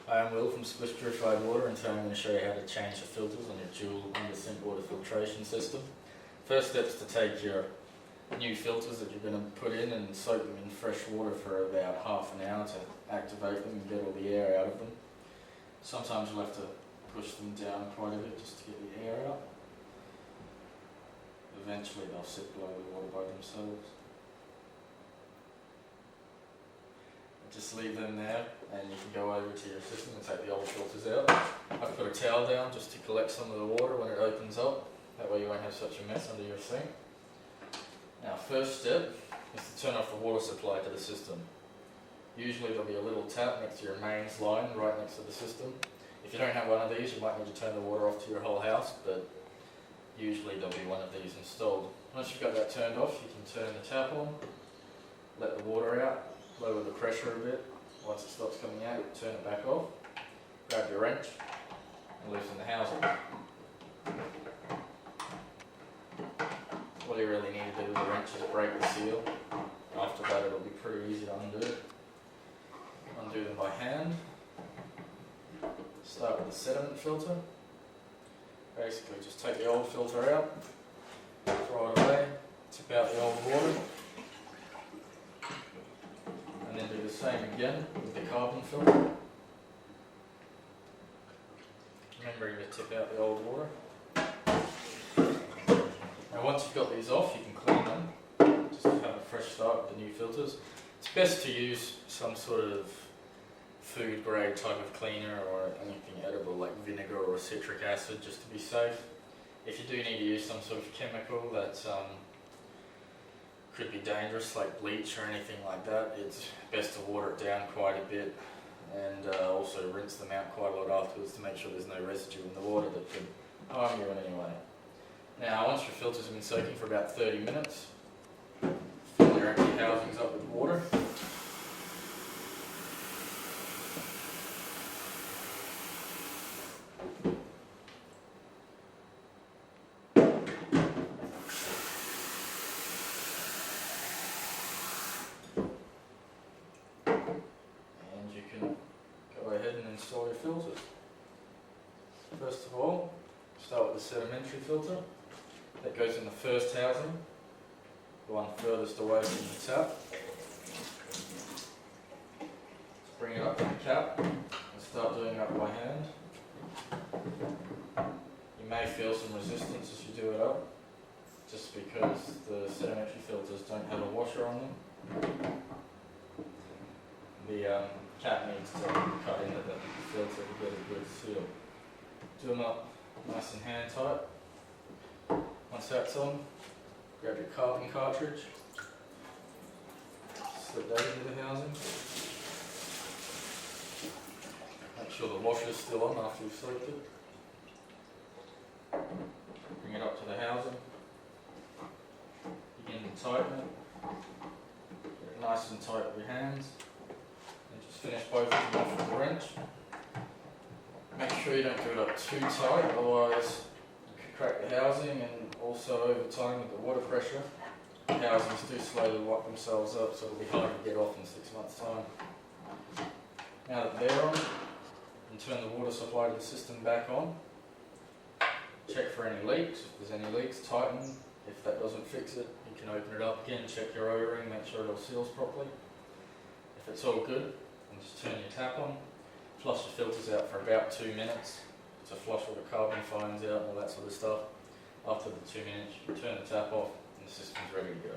Hi, I'm Will from Swiss Purified Water, and today I'm going to show you how to change the filters on your dual Undersink water filtration system. First step is to take your new filters that you're going to put in and soak them in fresh water for about half an hour to activate them and get all the air out of them. Sometimes you'll have to push them down quite a bit just to get the air out. Eventually they'll sit below the water by themselves. Just leave them there and you can go over to your system and take the old filters out. I've put a towel down just to collect some of the water when it opens up. That way you won't have such a mess under your sink. Now, first step is to turn off the water supply to the system. Usually there'll be a little tap next to your mains line right next to the system. If you don't have one of these, you might need to turn the water off to your whole house, but usually there'll be one of these installed. Once you've got that turned off, you can turn the tap on, let the water out, lower the pressure a bit. Once it stops coming out, turn it back off, grab your wrench and loosen the housing. All you really need to do with the wrench is break the seal. After that it'll be pretty easy to undo it. Undo them by hand. Start with the sediment filter. Basically just take the old filter out, throw it away, tip out the old water, and then do the same again with the carbon filter. Remembering to tip out the old water. Now once you've got these off, you can clean them, just to have a fresh start with the new filters. It's best to use some sort of food grade type of cleaner or anything edible like vinegar or citric acid, just to be safe. If you do need to use some sort of chemical that could be dangerous, like bleach or anything like that, it's best to water it down quite a bit and also rinse them out quite a lot afterwards to make sure there's no residue in the water that could harm you in any way. Now, once your filters have been soaking for about 30 minutes, fill your empty housings up with water. And you can go ahead and install your filters. First of all, start with the sedimentary filter. That goes in the first housing, the one furthest away from the tap. Just bring it up to the cap and start doing it by hand. You may feel some resistance as you do it up, just because the sedimentary filters don't have a washer on them. The cap needs to cut into the filter to get a good seal. Do them up nice and hand tight. Once that's on, grab your carbon cartridge, slip that into the housing. Make sure the washer's still on after you've soaked it. Bring it up to the housing. Begin to tighten it. Get it nice and tight with your hands. And just finish both of them off with the wrench. Make sure you don't do it up too tight, otherwise you could crack the housing, and also over time with the water pressure, the housings do slowly lock themselves up, so it'll be hard to get off in 6 months' time. Now that they're on, you can turn the water supply to the system back on. Check for any leaks. If there's any leaks, tighten. If that doesn't fix it, you can open it up again, check your O-ring, make sure it all seals properly. If it's all good, then just turn your tap on. Flush the filters out for about 2 minutes to flush all the carbon fines out and all that sort of stuff. After the 2 minutes, you turn the tap off and the system's ready to go.